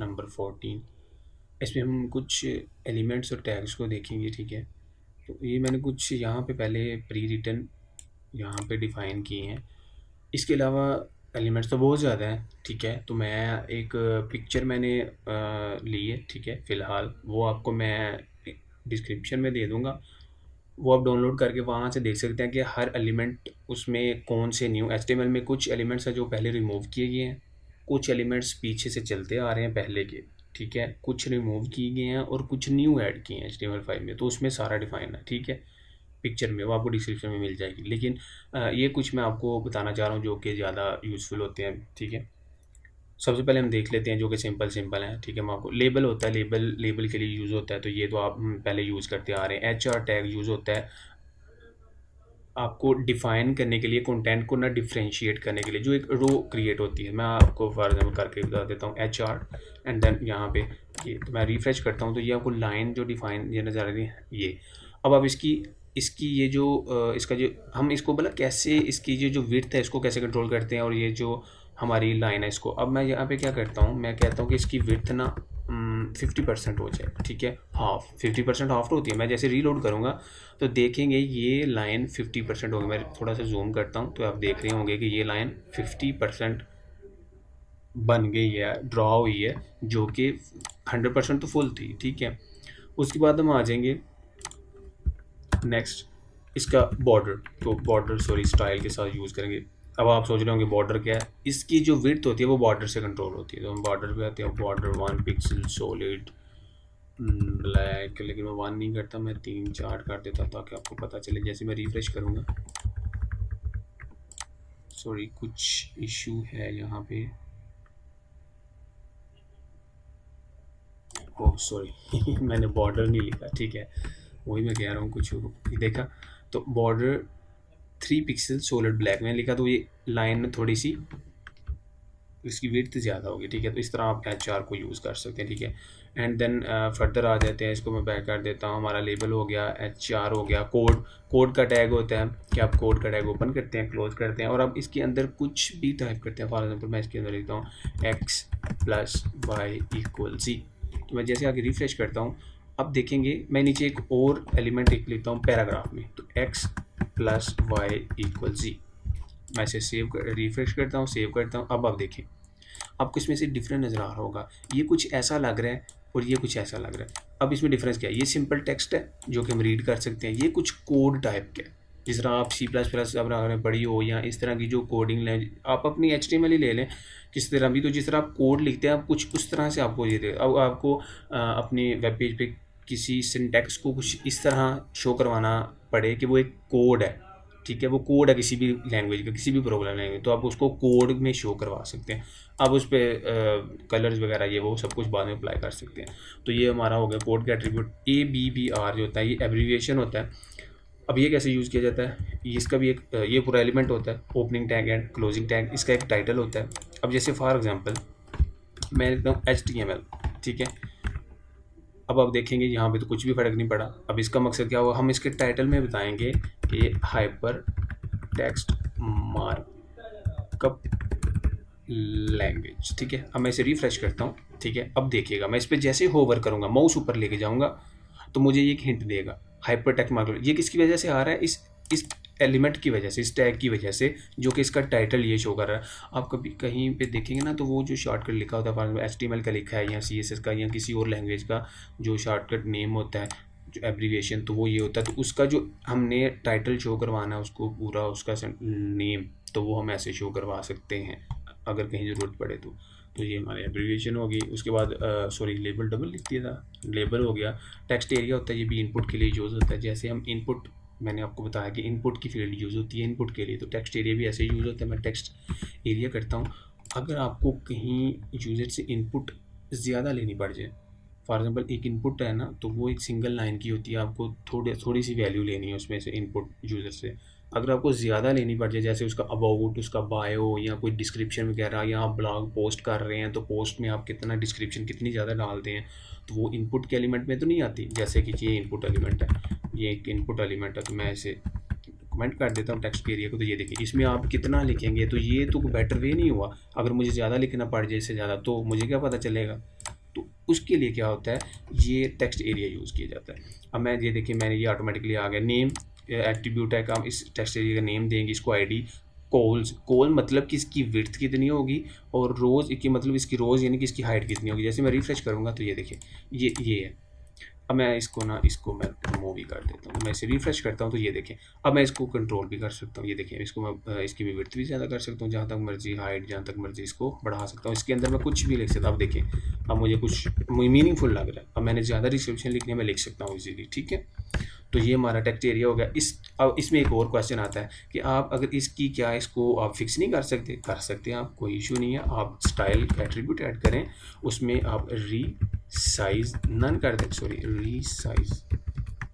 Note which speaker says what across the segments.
Speaker 1: Number 14। इसमें हम कुछ एलिमेंट्स और टैग्स को देखेंगे, ठीक है। तो ये मैंने कुछ यहाँ पे पहले प्री रिटन यहाँ पे डिफ़ाइन किए हैं। इसके अलावा एलिमेंट्स तो बहुत ज़्यादा हैं, ठीक है। तो मैं एक पिक्चर मैंने ली है, ठीक है, फ़िलहाल वो आपको मैं डिस्क्रिप्शन में दे दूँगा। वो आप डाउनलोड करके वहाँ से देख सकते हैं कि हर एलिमेंट उसमें कौन से न्यू एचटीएमएल में कुछ एलिमेंट्स हैं जो पहले रिमूव किए गए हैं, कुछ एलिमेंट्स पीछे से चलते आ रहे हैं पहले के, ठीक है, कुछ रिमूव किए गए हैं और कुछ न्यू ऐड किए हैं HTML5 में। तो उसमें सारा डिफाइन है, ठीक है, पिक्चर में, वो आपको डिस्क्रिप्शन में मिल जाएगी। लेकिन ये कुछ मैं आपको बताना चाह रहा हूँ जो कि ज़्यादा यूज़फुल होते हैं, ठीक है। सबसे पहले हम देख लेते हैं जो कि सिंपल है, ठीक है। मैं आपको लेबल होता है, लेबल के लिए यूज़ होता है, तो ये तो आप पहले यूज़ करते आ रहे हैं। HR टैग यूज़ होता है आपको डिफ़ाइन करने के लिए, कंटेंट को ना डिफ्रेंशिएट करने के लिए, जो एक रो क्रिएट होती है। मैं आपको फॉर एग्जाम्पल करके बता देता हूँ HR एंड देन यहाँ पे ये, तो मैं रिफ्रेश करता हूँ तो ये आपको लाइन जो डिफ़ाइन ये नज़र आ रही है ये। अब आप इसकी ये जो इसका जो हम इसको बोला कैसे इसकी जो विड्थ है इसको कैसे कंट्रोल करते हैं, और ये जो हमारी लाइन है इसको, अब मैं यहाँ पे क्या करता हूँ, मैं कहता हूँ कि इसकी विड्थ ना 50% हो जाए, ठीक है। हाफ 50% हाफ तो होती है। मैं जैसे रीलोड करूँगा तो देखेंगे ये लाइन 50% होगी। मैं थोड़ा सा जूम करता हूँ तो आप देख रहे होंगे कि ये लाइन 50% बन गई है, ड्रॉ हुई है, जो कि 100% तो फुल थी, ठीक है। उसके बाद हम आ जाएंगे नेक्स्ट इसका बॉर्डर, तो बॉर्डर सॉरी स्टाइल के साथ यूज़ करेंगे। अब आप सोच रहे होंगे बॉर्डर क्या है, इसकी जो विड्थ होती है वो बॉर्डर से कंट्रोल होती है। तो हम बॉर्डर पे आते हैं, बॉर्डर 1 पिक्सल सॉलिड ब्लैक, लेकिन मैं 1 नहीं करता, मैं 3-4 कर देता ताकि आपको पता चले। जैसे मैं रिफ्रेश करूँगा, सॉरी कुछ इशू है यहाँ पे, ओह सॉरी मैंने बॉर्डर नहीं लिखा, ठीक है, वही मैं कह रहा हूँ कुछ देखा। तो बॉर्डर 3 पिक्सल सॉलिड ब्लैक मैंने लिखा, तो ये लाइन थोड़ी सी इसकी विड्थ ज़्यादा होगी, ठीक है। तो इस तरह आप HR को यूज़ कर सकते हैं, ठीक है। एंड देन फर्दर आ जाते हैं, इसको मैं बैक कर देता हूँ। हमारा लेबल हो गया, HR हो गया, कोड का टैग होता है कि आप कोड का टैग ओपन करते हैं, क्लोज करते हैं, और अब इसके अंदर कुछ भी टाइप करते हैं। फॉर एग्जाम्पल मैं इसके अंदर लिखता हूँ x+y=z। तो मैं जैसे आगे रिफ्रेश करता हूँ, अब देखेंगे मैं नीचे एक और एलिमेंट एक लिखता हूँ पैराग्राफ में, तो x+y=z। मैं इसे रिफ्रेश करता हूँ, सेव करता हूँ। अब आप देखें, आपको इसमें से डिफरेंट नज़र आ रहा होगा, ये कुछ ऐसा लग रहा है और ये कुछ ऐसा लग रहा है। अब इसमें डिफरेंस क्या है, ये सिंपल टेक्स्ट है जो कि हम रीड कर सकते हैं, ये कुछ कोड टाइप के, जिस तरह आप C++ अगर पढ़ी हो या इस तरह की जो कोडिंग लैंग्वेज, आप अपनी HTML ही ले लें किस तरह भी, तो जिस तरह आप कोड लिखते हैं आप कुछ उस तरह से आपको ये दे। अब आपको अपने वेब पेज पे किसी सिंटैक्स को कुछ इस तरह शो करवाना पड़े कि वो एक कोड है, ठीक है, वो कोड है किसी भी लैंग्वेज का, किसी भी प्रोग्राम लैंग्वेज, तो आप उसको कोड में शो करवा सकते हैं। आप उस पर कलर्स वगैरह ये वो सब कुछ बाद में अप्लाई कर सकते हैं। तो ये हमारा हो गया कोड का एट्रीब्यूट। ABBR जो होता है ये एब्रीविएशन होता है। अब ये कैसे यूज़ किया जाता है, इसका भी एक ये पूरा एलिमेंट होता है, opening tag and closing tag, इसका एक टाइटल होता है। अब जैसे फॉर एग्जाम्पल मैं लिखता हूँ HTML, ठीक है। अब आप देखेंगे यहाँ पे तो कुछ भी फ़र्क नहीं पड़ा। अब इसका मकसद क्या हुआ, हम इसके टाइटल में बताएंगे कि हाइपर टेक्स्ट मार्कअप लैंग्वेज, ठीक है। अब मैं इसे रिफ्रेश करता हूँ, ठीक है। अब देखिएगा मैं इस पर जैसे होवर करूँगा, माउस ऊपर लेके जाऊँगा तो मुझे ये एक हिंट देगा हाइपर टेक्स्ट मार्कअप। ये किसकी वजह से आ रहा है, इस एलिमेंट की वजह से, इस टैग की वजह से, जो कि इसका टाइटल ये शो कर रहा है। आप कभी कहीं पे देखेंगे ना तो वो जो शॉर्टकट लिखा होता है, फॉर एग्जाम्पल HTML का लिखा है या CSS का या किसी और लैंग्वेज का जो शॉर्टकट नेम होता है, जो एब्रीविएशन, तो वो ये होता है। तो उसका जो हमने टाइटल शो करवाना है उसको पूरा उसका नेम, तो वो हम ऐसे शो करवा सकते हैं अगर कहीं ज़रूरत पड़े तो। तो ये हमारी एब्रीविएशन होगी। उसके बाद सॉरी लेबल डबल लिख दिया था, लेबल हो गया। टेक्स्ट एरिया होता है, ये भी इनपुट के लिए यूज़ होता है। जैसे हम इनपुट, मैंने आपको बताया कि इनपुट की फील्ड यूज़ होती है इनपुट के लिए, तो टेक्स्ट एरिया भी ऐसे यूज़ होता है। मैं टेक्स्ट एरिया करता हूँ। अगर आपको कहीं यूज़र से इनपुट ज़्यादा लेनी पड़ जाए, फॉर एग्जांपल एक इनपुट है ना, तो वो एक सिंगल लाइन की होती है, आपको थोड़ी सी वैल्यू लेनी है उसमें से इनपुट यूज़र से। अगर आपको ज़्यादा लेनी पड़ जाए, जैसे उसका अबाउट, उसका बायो या कोई डिस्क्रिप्शन वगैरह, या आप ब्लॉग पोस्ट कर रहे हैं तो पोस्ट में आप कितना डिस्क्रिप्शन कितनी ज़्यादा डालते हैं, तो वो इनपुट के एलिमेंट में तो नहीं आती। जैसे कि ये इनपुट एलिमेंट है, ये एक इनपुट एलिमेंट है, तो मैं इसे कमेंट कर देता हूँ टेक्स्ट के एरिया को। तो ये देखिए इसमें आप कितना लिखेंगे, तो ये तो बेटर वे नहीं हुआ। अगर मुझे ज़्यादा लिखना पड़ जाए इससे ज़्यादा, तो मुझे क्या पता चलेगा, उसके लिए क्या होता है, ये टेक्स्ट एरिया यूज़ किया जाता है। अब मैं ये देखिए, मैंने ये ऑटोमेटिकली आ गया, नेम एट्रीब्यूट है, हम इस टेक्स्ट एरिया का नेम देंगे, इसको आईडी। कोल मतलब कि इसकी विड्थ कितनी होगी, और रोज़ की मतलब इसकी रोज़ यानी कि इसकी हाइट कितनी होगी। जैसे मैं रिफ्रेश करूँगा तो ये देखिए ये है। अब मैं इसको मैं रिमूव भी कर देता हूँ, मैं इसे रिफ्रेश करता हूँ तो ये देखें। अब मैं इसको कंट्रोल भी कर सकता हूँ, ये देखें, इसको मैं इसकी भी विड्थ भी ज़्यादा कर सकता हूँ, जहाँ तक मर्जी हाइट, जहाँ तक मर्जी इसको बढ़ा सकता हूँ। इसके अंदर मैं कुछ भी लिख सकता हूँ। अब देखें, अब मुझे कुछ मीनिंगफुल लग रहा है, अब मैंने ज़्यादा डिस्क्रिप्शन लिखने में लिख सकता हूँ इजीली, ठीक है। तो ये हमारा टेक्स्ट एरिया हो गया। अब इसमें एक और क्वेश्चन आता है कि आप अगर इसको आप फिक्स नहीं कर सकते, कर सकते हैं आप, कोई इशू नहीं है। आप स्टाइल एट्रीब्यूट ऐड करें, उसमें आप रीसाइज नन कर दें, सॉरी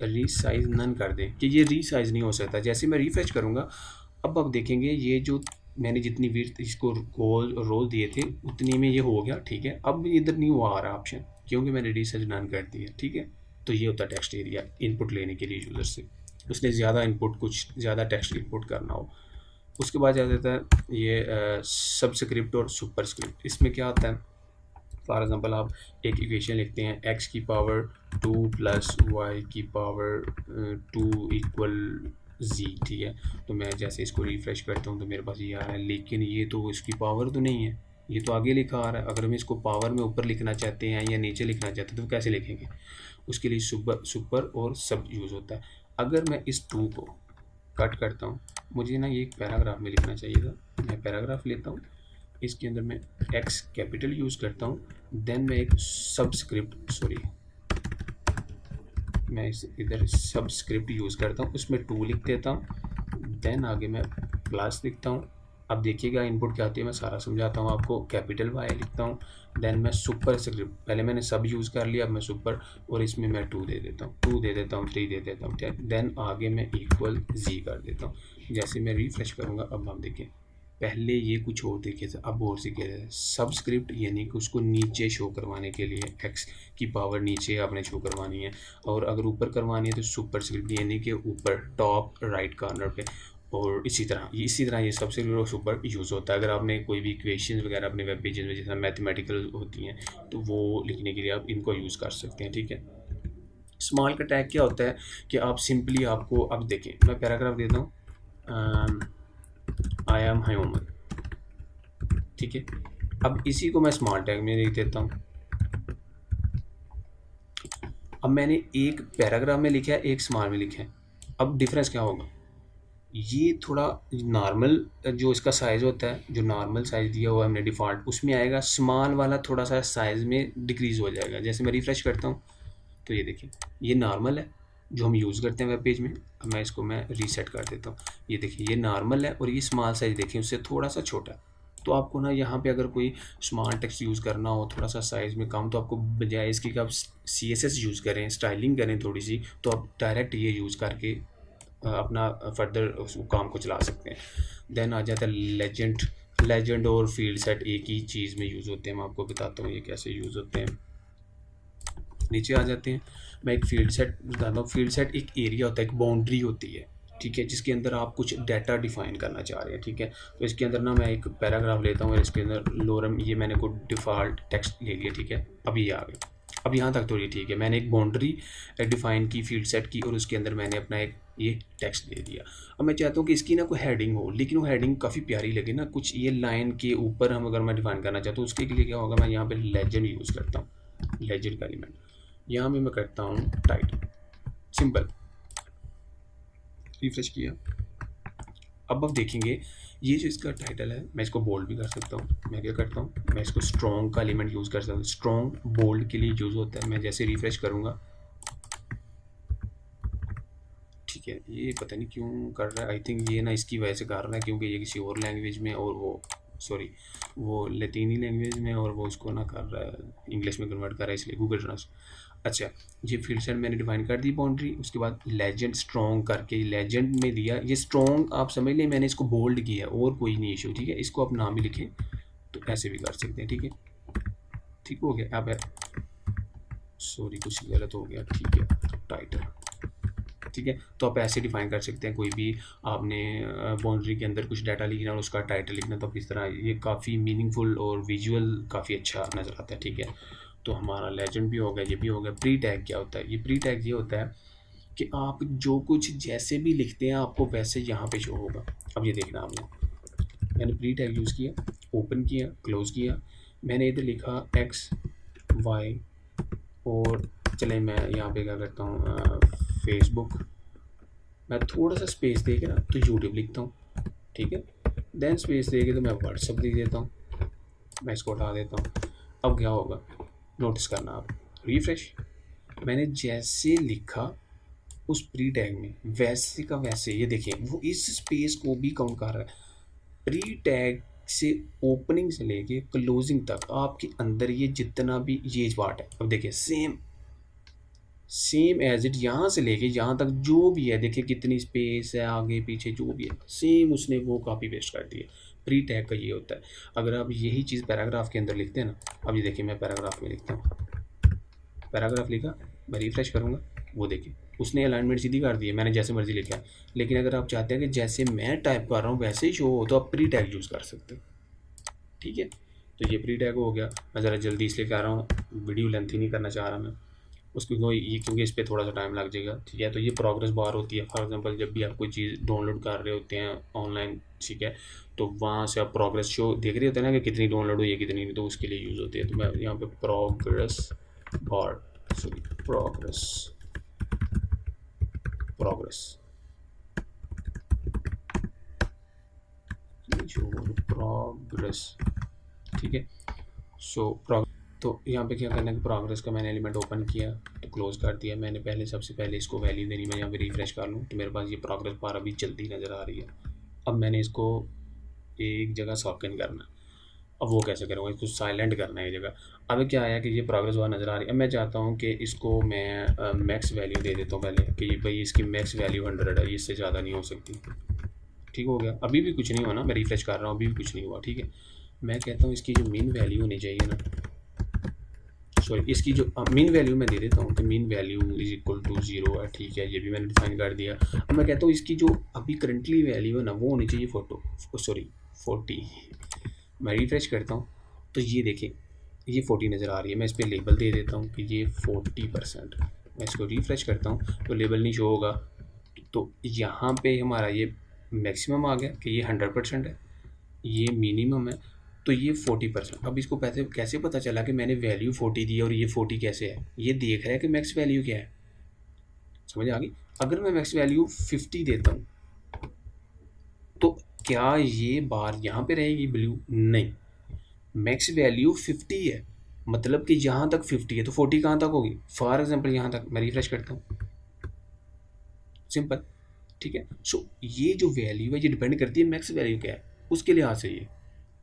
Speaker 1: रीसाइज नन कर दें कि ये रीसाइज नहीं हो सकता। जैसे मैं रिफ्रेश करूँगा, अब आप देखेंगे ये जो मैंने जितनी विड्थ इसको रोल दिए थे उतनी में ये हो गया, ठीक है। अब इधर नहीं हुआ आ रहा ऑप्शन, क्योंकि मैंने रीसाइज नन कर दिया, ठीक है। तो ये होता है टेक्स्ट एरिया इनपुट लेने के लिए यूज़र से, उसने ज़्यादा इनपुट, कुछ ज़्यादा टेक्स्ट इनपुट करना हो। उसके बाद आ जाता है ये सबस्क्रिप्ट और सुपरस्क्रिप्ट। इसमें क्या होता है, फॉर एग्जांपल आप एक इक्वेशन लिखते हैं, x की पावर 2 प्लस y की पावर 2 इक्वल z, ठीक है। तो मैं जैसे इसको रिफ्रेश करता हूँ तो मेरे पास ये आ रहा है, लेकिन ये तो इसकी पावर तो नहीं है, ये तो आगे लिखा आ रहा है। अगर हम इसको पावर में ऊपर लिखना चाहते हैं या नीचे लिखना चाहते हैं तो कैसे लिखेंगे, उसके लिए सुपर और सब यूज़ होता है। अगर मैं इस 2 को कट करता हूँ, मुझे ना ये एक पैराग्राफ में लिखना चाहिए था, मैं पैराग्राफ लेता हूँ, इसके अंदर मैं x कैपिटल यूज़ करता हूँ, देन मैं एक सबस्क्रिप्ट, सॉरी मैं इधर सबस्क्रिप्ट यूज़ करता हूँ, उसमें 2 लिख देता हूँ, देन आगे मैं प्लस लिखता हूँ। अब देखिएगा इनपुट क्या आती है, मैं सारा समझाता हूँ आपको। कैपिटल Y लिखता हूँ, देन मैं सुपर स्क्रिप्ट, पहले मैंने सब यूज़ कर लिया, अब मैं सुपर, और इसमें मैं 2 दे देता हूँ, 2 दे देता हूँ, 3 दे देता हूँ, देन आगे मैं इक्वल Z कर देता हूँ। जैसे मैं रिफ्रेश करूँगा, अब हम देखें, पहले ये कुछ और तरीके से, अब और सीखे थे। सबस्क्रिप्ट यानी कि उसको नीचे शो करवाने के लिए, x की पावर नीचे आपने शो करवानी है, और अगर ऊपर करवानी है तो सुपरस्क्रिप्ट यानी कि ऊपर टॉप राइट कॉर्नर पे। और इसी तरह ये सबस्क्रिप्ट और सुपर यूज़ होता है। अगर आपने कोई भी इक्वेशन वगैरह अपने वेब पेजेस में जैसे मैथमेटिकल होती हैं तो वो लिखने के लिए आप इनको यूज़ कर सकते हैं, ठीक है। स्मॉल का टैग क्या होता है कि आप सिंपली, आपको अब देखें, मैं पैराग्राफ देता हूँ, आई एम ह्यूमन, ठीक है। अब इसी को मैं स्मॉल टैग में लिख देता हूँ। अब मैंने एक पैराग्राफ में लिखा है, एक स्मॉल में लिखा है, अब डिफरेंस क्या होगा, ये थोड़ा नॉर्मल जो इसका साइज़ होता है, जो नॉर्मल साइज़ दिया हुआ है हमने डिफ़ॉल्ट, उसमें आएगा, स्मॉल वाला थोड़ा सा साइज़ में डिक्रीज़ हो जाएगा। जैसे मैं रिफ़्रेश करता हूँ तो ये देखिए, ये नॉर्मल है जो हम यूज़ करते हैं वेब पेज में। अब मैं इसको रीसेट कर देता हूँ, ये देखिए ये नॉर्मल है, और ये स्मॉल साइज़ देखिए उससे थोड़ा सा छोटा है। तो आपको ना यहाँ पे अगर कोई स्मॉल टेक्स्ट यूज़ करना हो थोड़ा सा साइज़ में कम, तो आपको बजाय इसकी कि आप CSS यूज़ करें, स्टाइलिंग करें थोड़ी सी, तो आप डायरेक्ट ये यूज़ करके अपना फर्दर उस काम को चला सकते हैं। देन आ जाता है लेजेंड और फील्ड सेट, एक ही चीज़ में यूज़ होते हैं। मैं आपको बताता हूँ ये कैसे यूज़ होते हैं। नीचे आ जाते हैं, मैं एक फील्ड सेट बताता हूँ। फील्ड सेट एक एरिया होता है, एक बाउंड्री होती है, ठीक है, जिसके अंदर आप कुछ डाटा डिफाइन करना चाह रहे हैं, ठीक है। तो इसके अंदर ना मैं एक पैराग्राफ लेता हूँ और इसके अंदर लोरम, ये मैंने को डिफ़ॉल्ट टेक्स्ट ले लिया, ठीक है। अब ये आ गया, अब यहाँ तक तो ये ठीक है। मैंने एक बाउंड्री डिफ़ाइन की, फील्ड सेट की, और उसके अंदर मैंने अपना एक ये टेक्स्ट दे दिया। अब मैं चाहता हूँ कि इसकी ना कोई हेडिंग हो, लेकिन वो हेडिंग काफ़ी प्यारी लगे ना, कुछ ये लाइन के ऊपर हम अगर मैं डिफ़ाइन करना चाहता हूँ, उसके लिए क्या होगा, मैं यहाँ पे लेजेंड यूज़ करता हूँ, लेजेंड का एलिमेंट, यहाँ पे मैं करता हूँ टाइटल, सिंपल, रिफ्रेश किया। अब आप देखेंगे ये जो इसका टाइटल है, मैं इसको बोल्ड भी कर सकता हूँ। मैं क्या करता हूँ, मैं इसको स्ट्रॉन्ग का एलिमेंट यूज़ कर सकता हूँ, स्ट्रॉन्ग बोल्ड के लिए यूज़ होता है। मैं जैसे रिफ्रेश करूँगा, ठीक है, ये पता नहीं क्यों कर रहा है, आई थिंक ये ना इसकी वजह से कर रहा है क्योंकि ये किसी और लैंग्वेज में, और वो सॉरी वो लैटिनी लैंग्वेज में, और वो उसको ना कर रहा है इंग्लिश में कन्वर्ट कर रहा है, इसलिए गूगल ट्रांसलेट। अच्छा, ये फील्ड सेट मैंने डिफाइन कर दी बाउंड्री, उसके बाद लेजेंड स्ट्रॉन्ग करके लेजेंड में दिया। ये स्ट्रॉन्ग आप समझ लें, मैंने इसको बोल्ड किया, और कोई नहीं इशू, ठीक है। इसको आप नाम भी लिखें तो ऐसे भी कर सकते हैं, ठीक है, ठीक हो गया। अब सॉरी कुछ गलत हो गया, ठीक है, टाइटल, ठीक है। तो आप ऐसे डिफाइन कर सकते हैं, कोई भी आपने बाउंड्री के अंदर कुछ डाटा लिखना और उसका टाइटल लिखना, तो आप इस तरह, ये काफ़ी मीनिंगफुल और विजुअल काफ़ी अच्छा नज़र आता है, ठीक है। तो हमारा लेजेंड भी हो गया, ये भी हो गया। प्री टैग क्या होता है? ये प्री टैग ये होता है कि आप जो कुछ जैसे भी लिखते हैं आपको वैसे यहाँ पे शो होगा। अब ये देखना आपने, मैंने प्री टैग यूज़ किया, ओपन किया, क्लोज़ किया, मैंने इधर लिखा एक्स वाई, और चले मैं यहाँ पे क्या करता हूँ, फेसबुक, मैं थोड़ा सा स्पेस दे के ना तो यूट्यूब लिखता हूँ, ठीक है। देन स्पेस दे के तो मैं व्हाट्सअप लिख देता हूँ, मैं इसको हटा देता हूँ। अब क्या होगा, नोटिस करना आप, रिफ्रेश, मैंने जैसे लिखा उस प्री टैग में वैसे का वैसे, ये देखिए वो इस स्पेस को भी काउंट कर रहा है। प्री टैग से ओपनिंग से लेके क्लोजिंग तक आपके अंदर ये जितना भी ये पार्ट है, अब देखिए सेम एज इट, यहाँ से लेके यहाँ तक जो भी है, देखिए कितनी स्पेस है आगे पीछे जो भी है, सेम उसने वो कॉपी पेस्ट कर दी है। प्री टैग का ये होता है। अगर आप यही चीज़ पैराग्राफ के अंदर लिखते हैं ना, अब ये देखिए मैं पैराग्राफ में लिखता हूँ, पैराग्राफ लिखा, मैं रिफ्रेश करूँगा, वो देखिए उसने अलाइनमेंट सीधी कर दी है, मैंने जैसे मर्जी लिखा है। लेकिन अगर आप चाहते हैं कि जैसे मैं टाइप कर रहा हूँ वैसे ही शो हो, तो आप प्री टैग यूज़ कर सकते हैं, ठीक है। तो ये प्री टैग हो गया। मैं ज़रा जल्दी इसलिए कह रहा हूँ, वीडियो लेंथ ही नहीं करना चाह रहा मैं उसको, ये क्योंकि इस पर थोड़ा सा टाइम लग जाएगा, ठीक है। तो ये प्रोग्रेस बार होती है, फॉर एग्जांपल जब भी आप कोई चीज़ डाउनलोड कर रहे होते हैं ऑनलाइन, ठीक है, तो वहाँ से आप प्रोग्रेस शो देख रहे होते हैं ना कि कितनी डाउनलोड हुई है कितनी नहीं, तो उसके लिए यूज़ होती है। तो मैं यहाँ पे progress bar, sorry progress progress, ठीक है। तो यहाँ पे क्या करना है कि प्रोग्रेस का मैंने एलिमेंट ओपन किया तो क्लोज कर दिया। मैंने पहले सबसे पहले इसको वैल्यू देनी, मैं यहाँ पे रिफ्रेश कर लूँ तो मेरे पास ये प्रोग्रेस बार अभी चलती नज़र आ रही है। अब मैंने इसको एक जगह सॉकिन करना है। अब वो कैसे करूँगा, इसको साइलेंट करना है ये जगह। अब क्या आया कि ये प्रोग्रेस बार नज़र आ रही है। अब मैं चाहता हूँ कि इसको मैं मैक्स वैल्यू दे देता हूँ पहले, कि भाई इसकी मैक्स वैल्यू 100 है, इससे ज़्यादा नहीं हो सकती। ठीक हो गया, अभी भी कुछ नहीं हुआ ना, मैं रिफ्रेश कर रहा हूँ अभी भी कुछ नहीं हुआ, ठीक है। मैं कहता हूँ इसकी जो मीन वैल्यू होनी चाहिए ना, सॉरी इसकी जो मीन वैल्यू मैं दे देता हूँ कि mean value is equal to 0 है, ठीक है, ये भी मैंने डिफाइन कर दिया। अब मैं कहता हूँ इसकी जो अभी करंटली वैल्यू है ना वो होनी चाहिए 40। मैं रिफ्रेश करता हूँ तो ये देखिए ये 40 नज़र आ रही है। मैं इस पर लेबल दे देता हूँ कि ये 40%। मैं इसको रिफ्रेश करता हूँ तो लेबल नहीं शो होगा, तो यहाँ पे हमारा ये मैक्सिमम आ गया कि ये 100% है, ये मिनिमम है तो ये 40%। अब इसको कैसे पता चला कि मैंने वैल्यू 40 दी है और ये 40 कैसे है, ये देख रहा है कि मैक्स वैल्यू क्या है, समझ आ गई। अगर मैं मैक्स वैल्यू 50 देता हूँ तो क्या ये बार यहाँ पे रहेगी ब्लू? नहीं, मैक्स वैल्यू 50 है, मतलब कि यहाँ तक 50 है तो 40 कहाँ तक होगी, फॉर एग्जाम्पल यहाँ तक। मैं रिफ्रेश करता हूँ, सिंपल, ठीक है। सो ये जो वैल्यू है ये डिपेंड करती है मैक्स वैल्यू क्या है उसके लिहाज से ये।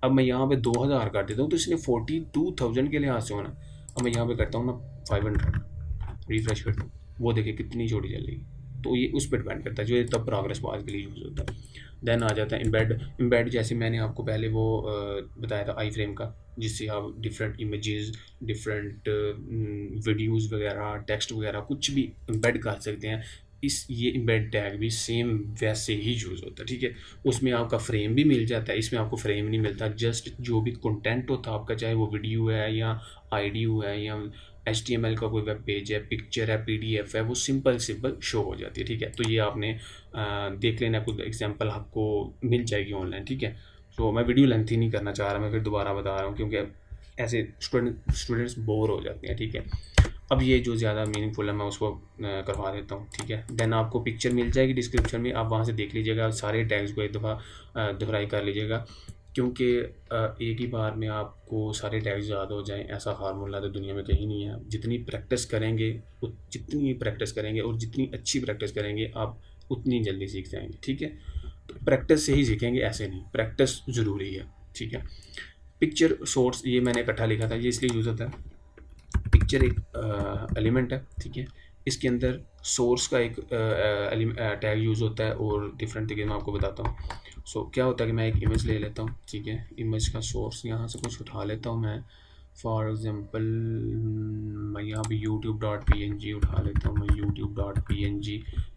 Speaker 1: अब मैं यहाँ पे 2000 कर देता हूँ तो इसने 42,000 के लिहाज से होना। अब मैं यहाँ पे करता हूँ ना 500, रिफ्रेश करता हूँ, वो देखिए कितनी छोटी चल रही। तो ये उस पर डिपेंड करता है, जो तब प्रोग्रेस बार के लिए यूज़ होता है। देन आ जाता है इम्बेड जैसे मैंने आपको पहले वो बताया था आई फ्रेम का, जिससे आप डिफरेंट इमेजेस, डिफरेंट वीडियोज़ वगैरह, टेक्स्ट वगैरह कुछ भी इम्बेड कर सकते हैं। ये इम्बेड टैग भी सेम वैसे ही यूज़ होता है, ठीक है। उसमें आपका फ्रेम भी मिल जाता है, इसमें आपको फ्रेम नहीं मिलता, जस्ट जो भी कंटेंट होता है आपका, चाहे वो वीडियो है या आईडियो है या HTML का कोई वेब पेज है, पिक्चर है, PDF है, वो सिंपल शो हो जाती है, ठीक है। तो ये आपने देख लेना, कुछ एग्जांपल आपको मिल जाएगी ऑनलाइन, ठीक है। तो मैं वीडियो लेंथ ही नहीं करना चाह रहा, मैं फिर दोबारा बता रहा हूँ क्योंकि ऐसे स्टूडेंट्स बोर हो जाते हैं, ठीक है। अब ये जो ज़्यादा मीनिंगफुल है मैं उसको करवा देता हूँ, ठीक है। देन आपको पिक्चर मिल जाएगी डिस्क्रिप्शन में, आप वहाँ से देख लीजिएगा, सारे टैग्स को एक दफ़ा दोहराई कर लीजिएगा, क्योंकि एक ही बार में आपको सारे टैग्स याद हो जाएं ऐसा फार्मूला तो दुनिया में कहीं नहीं है। जितनी प्रैक्टिस करेंगे और जितनी अच्छी प्रैक्टिस करेंगे आप उतनी जल्दी सीख जाएंगे, ठीक है। तो प्रैक्टिस से ही सीखेंगे, ऐसे नहीं, प्रैक्टिस ज़रूरी है, ठीक है। पिक्चर सोर्स ये मैंने इकट्ठा लिखा था, ये इसलिए यूज़ होता है, पिक्चर एक एलिमेंट है, ठीक है। इसके अंदर सोर्स का एक टैग यूज़ होता है और डिफरेंट तरीके मैं आपको बताता हूँ। सो क्या होता है कि मैं एक इमेज ले लेता हूँ, ठीक है, इमेज का सोर्स यहाँ से कुछ उठा लेता हूँ मैं, फॉर एग्जांपल मैं यहाँ पे youtube.png उठा लेता हूँ, मैं youtube.png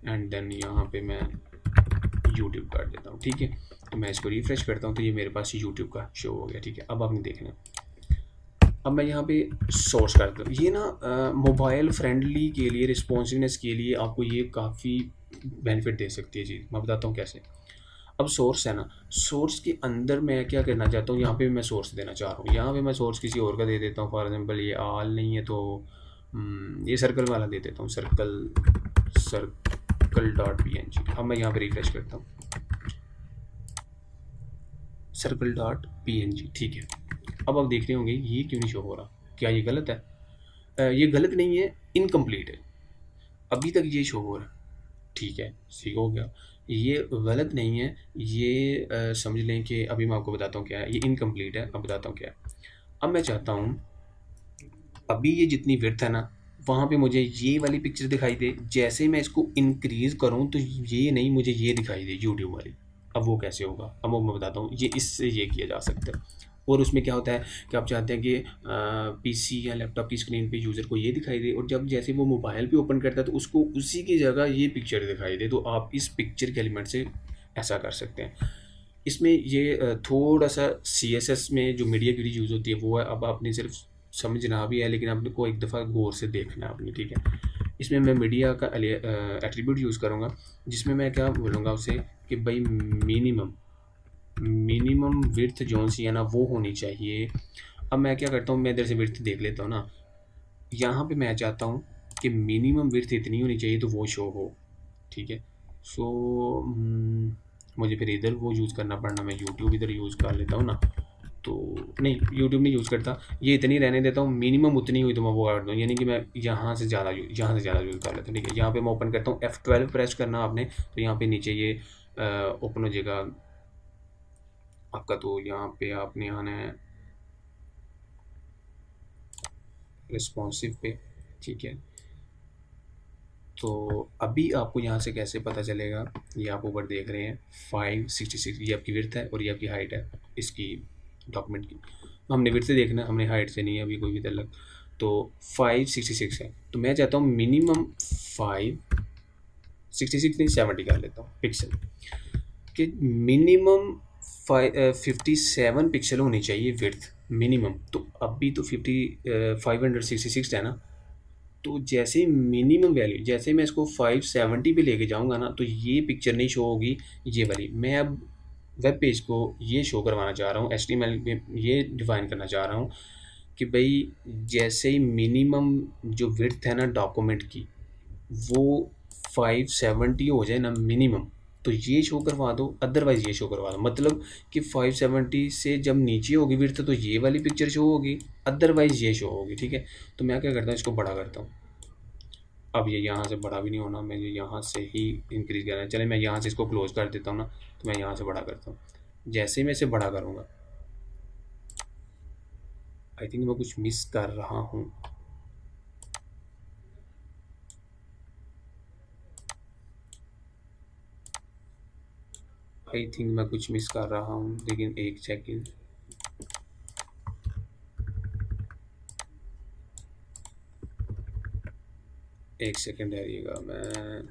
Speaker 1: एंड देन यहाँ पे मैं YouTube कर देता हूँ, ठीक है। तो मैं इसको रिफ्रेश करता हूँ तो ये मेरे पास YouTube का शो हो गया, ठीक है। अब आपने देखना अब मैं यहाँ पे सोर्स करता हूँ। ये ना मोबाइल फ्रेंडली के लिए, रिस्पॉन्सिवनेस के लिए आपको ये काफ़ी बेनिफिट दे सकती है चीज़। मैं बताता हूँ कैसे। अब सोर्स है ना, सोर्स के अंदर मैं क्या करना चाहता हूँ, यहाँ पे भी मैं सोर्स देना चाह रहा हूँ। यहाँ पे मैं सोर्स किसी और का दे देता हूँ। फॉर एग्जांपल ये आल नहीं है तो ये सर्कल वाला दे देता हूँ, सर्कल डॉट png। अब मैं यहाँ पे रिफ्रेश करता हूँ, सर्कल डॉट png, ठीक है। अब आप देख रहे होंगे ये क्यों नहीं शो हो रहा, क्या ये गलत है? ये गलत नहीं है, इनकम्प्लीट है। अभी तक ये शो हो रहा है, ठीक है, ठीक हो गया। ये गलत नहीं है, ये समझ लें कि अभी मैं आपको बताता हूँ क्या है। ये इनकम्प्लीट है, अब बताता हूँ क्या है। अब मैं चाहता हूँ अभी ये जितनी विड्थ है ना, वहाँ पे मुझे ये वाली पिक्चर दिखाई दे। जैसे ही मैं इसको इंक्रीज़ करूँ तो ये नहीं, मुझे ये दिखाई दे यूट्यूब वाली। अब वो कैसे होगा, अब वो मैं बताता हूँ। ये इससे ये किया जा सकता है। और उसमें क्या होता है कि आप चाहते हैं कि पीसी या लैपटॉप की स्क्रीन पे यूज़र को ये दिखाई दे, और जब जैसे वो मोबाइल पे ओपन करता है तो उसको उसी की जगह ये पिक्चर दिखाई दे। तो आप इस पिक्चर के एलिमेंट से ऐसा कर सकते हैं। इसमें ये थोड़ा सा CSS में जो मीडिया क्वेरी यूज़ होती है वो है। अब आपने सिर्फ समझना भी है, लेकिन आपने को एक दफ़ा गौर से देखना है आपने, ठीक है। इसमें मैं मीडिया का एट्रीब्यूट यूज़ करूँगा, जिसमें मैं क्या बोलूँगा उसे कि भाई मिनिमम विड्थ जोन सी है ना वो होनी चाहिए। अब मैं क्या करता हूँ, मैं इधर से विड्थ देख लेता हूँ ना। यहाँ पे मैं चाहता हूँ कि मिनिमम विड्थ इतनी होनी चाहिए तो वो शो हो, ठीक है। सो मुझे फिर इधर वो यूज़ करना पड़ना, मैं यूट्यूब इधर यूज़ कर लेता हूँ ना। तो नहीं, यूट्यूब नहीं यूज़ करता, ये इतनी रहने देता हूँ। मिनिमम उतनी हुई तो मैं वो कर दूँ, यानी कि मैं यहाँ से ज़्यादा यूज़ कर लेता हूँ, ठीक है। यहाँ पे मैं ओपन करता हूँ, F12 प्रेस करना आपने, तो यहाँ पे नीचे ये ओपन हो जाएगा आपका। तो यहाँ पे आपने आना है रिस्पॉन्सिव पे, ठीक है। तो अभी आपको यहाँ से कैसे पता चलेगा, ये आप ऊपर देख रहे हैं 566, ये आपकी विड्थ है और ये आपकी हाइट है इसकी डॉक्यूमेंट की। हमने विड्थ से देखना, हमने हाइट से नहीं है अभी कोई भी तलक। तो 566 है, तो मैं चाहता हूँ मिनिमम 566 नहीं 70 कर लेता हूँ पिक्सल, कि मिनिमम 57 पिक्सल होनी चाहिए विड्थ मिनिमम। तो अभी तो 566 है ना, तो जैसे मिनिमम वैल्यू, जैसे मैं इसको 570 पे लेके जाऊंगा ना, तो ये पिक्चर नहीं शो होगी ये वाली। मैं अब वेब पेज को ये शो करवाना चाह रहा हूँ, HTML में ये डिफ़ाइन करना चाह रहा हूँ कि भाई जैसे ही मिनिमम जो विड्थ है ना डॉक्यूमेंट की वो 570 हो जाए ना मिनिमम, तो ये शो करवा दो, अदरवाइज़ ये शो करवा दो। मतलब कि 570 से जब नीचे होगी विड्थ तो ये वाली पिक्चर शो होगी, अदरवाइज़ ये शो होगी, ठीक है। तो मैं क्या करता हूँ, इसको बड़ा करता हूँ। अब ये यहाँ से बड़ा भी नहीं होना, मैं ये यहाँ से ही इंक्रीज़ करना है। चले मैं यहाँ से इसको क्लोज़ कर देता हूँ ना, तो मैं यहाँ से बड़ा करता हूँ। जैसे मैं इसे बड़ा करूँगा, आई थिंक मैं कुछ मिस कर रहा हूँ। आई थिंक मैं कुछ मिस कर रहा हूँ, लेकिन एक सेकेंड। एक सेकेंड रहिएगा, मैं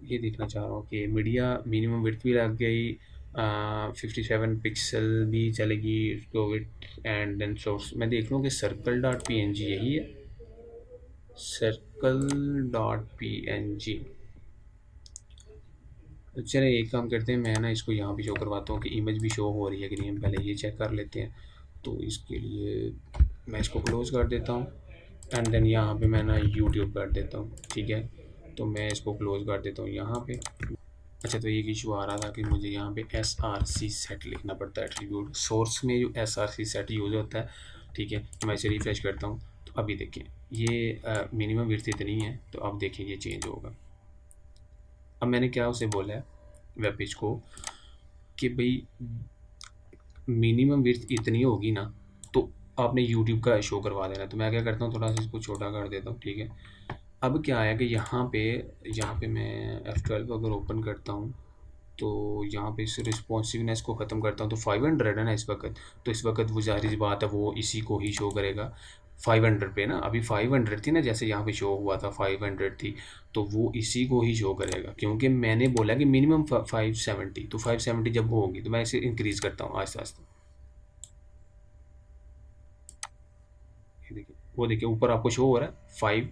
Speaker 1: ये देखना चाह रहा हूँ कि मीडिया मिनिमम विड्थ भी लग गई, 57 पिक्सल भी चलेगी उसको विड्थ, एंड देन सोर्स मैं देख लूँ कि सर्कल डॉट png यही है, सर्कल डॉट png। तो चलिए एक काम करते हैं, मैं ना इसको यहाँ भी शो करवाता हूँ कि इमेज भी शो हो रही है कि नहीं। हम पहले ये चेक कर लेते हैं। तो इसके लिए मैं इसको क्लोज़ कर देता हूँ, एंड देन यहाँ पे मैं ना यूट्यूब कर देता हूँ, ठीक है। तो मैं इसको क्लोज़ कर देता हूँ यहाँ पे। अच्छा, तो एक इशू आ रहा था कि मुझे यहाँ पे src सेट लिखना पड़ता है एट्रीब्यूट। सोर्स में जो src सेट यूज़ होता है, ठीक है। मैं इसे रिफ्रेश करता हूँ, तो अभी देखें ये मिनिमम विड्थ इतनी है, तो अब देखें ये चेंज होगा। अब मैंने क्या उसे बोला है वेब पेज को कि भाई मिनिमम विड्थ इतनी होगी ना, तो आपने यूट्यूब का शो करवा देना। तो मैं क्या करता हूँ, थोड़ा सा इसको छोटा कर देता हूँ, ठीक है। अब क्या आया कि यहाँ पे मैं F12 अगर ओपन करता हूँ तो यहाँ पे इस रिस्पॉन्सिवनेस को ख़त्म करता हूँ तो 500 है ना इस वक्त। तो इस वक्त वो ज़ाहिर सी बात है वो इसी को ही शो करेगा 500 पे ना। अभी 500 थी ना, जैसे यहाँ पे शो हुआ था 500 थी, तो वो इसी को ही शो करेगा, क्योंकि मैंने बोला कि मिनिमम 570। तो 570 जब होगी तो मैं इसे इंक्रीज़ करता हूँ आहिस्ता आहिस्ता। वो देखिए ऊपर आपको शो हो रहा है 5,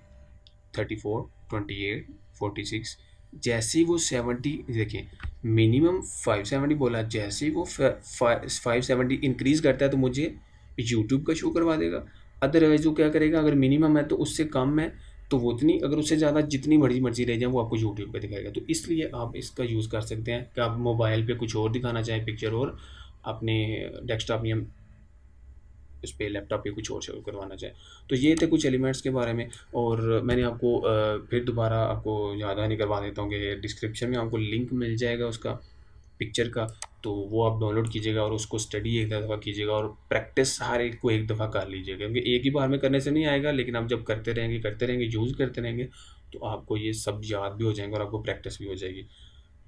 Speaker 1: 34, 28, 46। जैसे ही वो 70 देखिए मिनिमम 570 बोला, जैसे ही वो 570 इंक्रीज़ करता है तो मुझे यूट्यूब का शो करवा देगा। अदरवाइज़ वो क्या करेगा, अगर मिनिमम है तो उससे कम है तो वो उतनी, अगर उससे ज़्यादा जितनी मर्जी मर्जी रह जाए वो आपको यूट्यूब पे दिखाएगा। तो इसलिए आप इसका यूज़ कर सकते हैं कि आप मोबाइल पे कुछ और दिखाना चाहें पिक्चर, और अपने डेस्कटॉप या उस पे लैपटॉप पे कुछ और शो करवाना चाहें। तो ये थे कुछ एलिमेंट्स के बारे में। और मैंने आपको फिर दोबारा आपको याद नहीं करवा देता हूँ कि डिस्क्रिप्शन में आपको लिंक मिल जाएगा उसका पिक्चर का, तो वो आप डाउनलोड कीजिएगा और उसको स्टडी एक दफ़ा कीजिएगा और प्रैक्टिस हर एक को एक दफ़ा कर लीजिएगा, क्योंकि एक ही बार में करने से नहीं आएगा, लेकिन आप जब करते रहेंगे यूज़ करते रहेंगे तो आपको ये सब याद भी हो जाएंगे और आपको प्रैक्टिस भी हो जाएगी।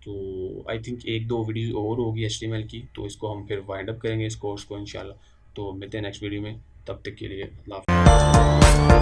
Speaker 1: तो आई थिंक 1-2 वीडियो और होगी HTML की, तो इसको हम फिर वाइंड अप करेंगे इस कोर्स को इंशाल्लाह। तो मिलते हैं नेक्स्ट वीडियो में, तब तक के लिए अल्लाह हाफ़िज़।